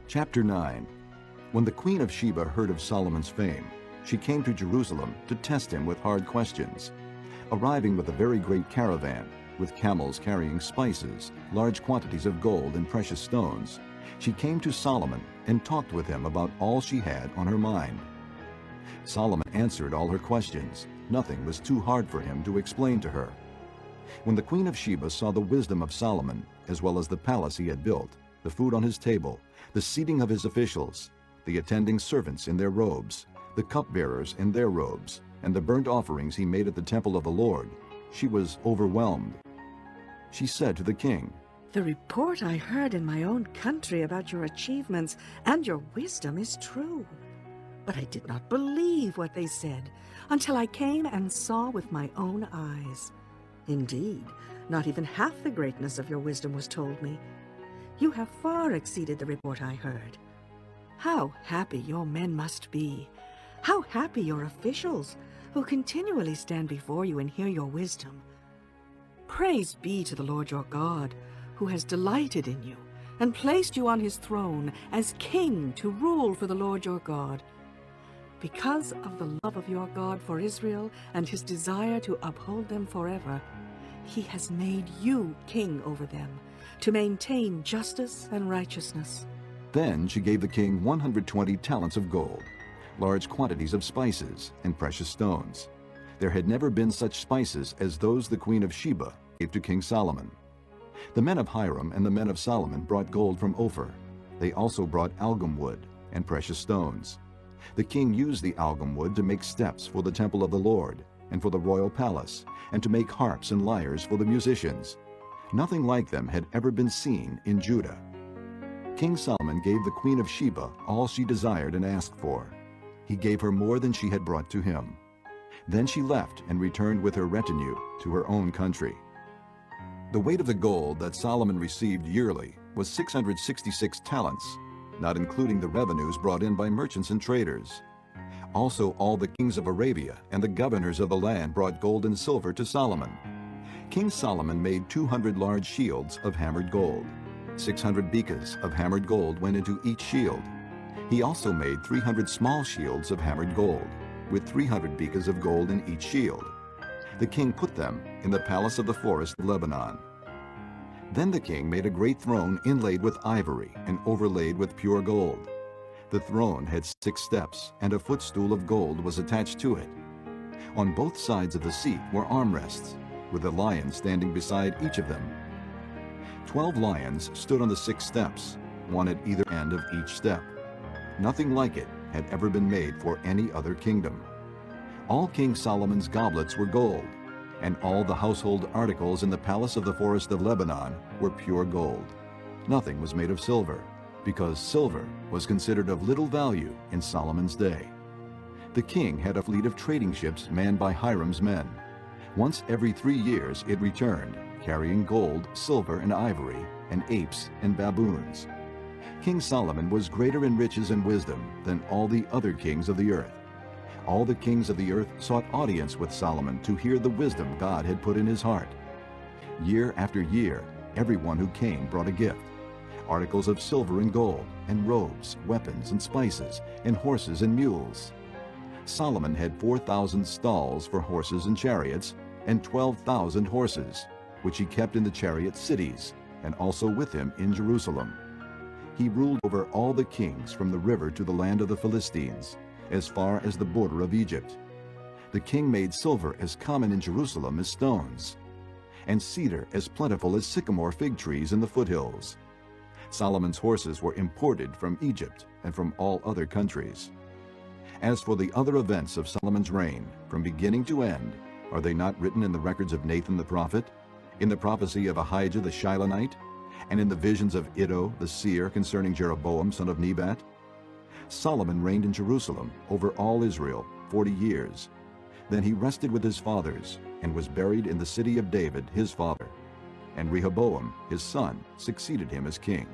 Chapter 9. When the queen of Sheba heard of Solomon's fame, she came to Jerusalem to test him with hard questions. Arriving with a very great caravan, with camels carrying spices, large quantities of gold and precious stones, she came to Solomon and talked with him about all she had on her mind. Solomon answered all her questions. Nothing was too hard for him to explain to her. When the queen of Sheba saw the wisdom of Solomon, as well as the palace he had built, the food on his table, the seating of his officials, the attending servants in their robes, the cupbearers in their robes, and the burnt offerings he made at the temple of the Lord, she was overwhelmed. She said to the king, "The report I heard in my own country about your achievements and your wisdom is true. But I did not believe what they said until I came and saw with my own eyes. Indeed, not even half the greatness of your wisdom was told me. You have far exceeded the report I heard. How happy your men must be! How happy your officials, who continually stand before you and hear your wisdom! Praise be to the Lord your God, who has delighted in you and placed you on his throne as king to rule for the Lord your God. Because of the love of your God for Israel and his desire to uphold them forever, he has made you king over them, to maintain justice and righteousness." Then she gave the king 120 talents of gold, large quantities of spices, and precious stones. There had never been such spices as those the queen of Sheba gave to King Solomon. The men of Hiram and the men of Solomon brought gold from Ophir. They also brought algum wood and precious stones. The king used the algum wood to make steps for the temple of the Lord and for the royal palace, and to make harps and lyres for the musicians. Nothing like them had ever been seen in Judah. King Solomon gave the queen of Sheba all she desired and asked for. He gave her more than she had brought to him. Then she left and returned with her retinue to her own country. The weight of the gold that Solomon received yearly was 666 talents, not including the revenues brought in by merchants and traders. Also all the kings of Arabia and the governors of the land brought gold and silver to Solomon. King Solomon made 200 large shields of hammered gold. 600 bekas of hammered gold went into each shield. He also made 300 small shields of hammered gold, with 300 bekas of gold in each shield. The king put them in the palace of the forest of Lebanon. Then the king made a great throne inlaid with ivory and overlaid with pure gold. The throne had 6 steps, and a footstool of gold was attached to it. On both sides of the seat were armrests, with a lion standing beside each of them. 12 lions stood on the 6 steps, one at either end of each step. Nothing like it had ever been made for any other kingdom. All King Solomon's goblets were gold, and all the household articles in the palace of the forest of Lebanon were pure gold. Nothing was made of silver, because silver was considered of little value in Solomon's day. The king had a fleet of trading ships manned by Hiram's men. Once every 3 years it returned, carrying gold, silver, and ivory, and apes and baboons. King Solomon was greater in riches and wisdom than all the other kings of the earth. All the kings of the earth sought audience with Solomon to hear the wisdom God had put in his heart. Year after year, everyone who came brought a gift: articles of silver and gold, and robes, weapons, and spices, and horses and mules. Solomon had 4,000 stalls for horses and chariots, and 12,000 horses, which he kept in the chariot cities, and also with him in Jerusalem. He ruled over all the kings from the river to the land of the Philistines, as far as the border of Egypt. The king made silver as common in Jerusalem as stones, and cedar as plentiful as sycamore fig trees in the foothills. Solomon's horses were imported from Egypt and from all other countries. As for the other events of Solomon's reign, from beginning to end, are they not written in the records of Nathan the prophet, in the prophecy of Ahijah the Shilonite, and in the visions of Iddo the seer concerning Jeroboam son of Nebat? Solomon reigned in Jerusalem over all Israel 40 years. Then he rested with his fathers, and was buried in the city of David his father. And Rehoboam his son succeeded him as king.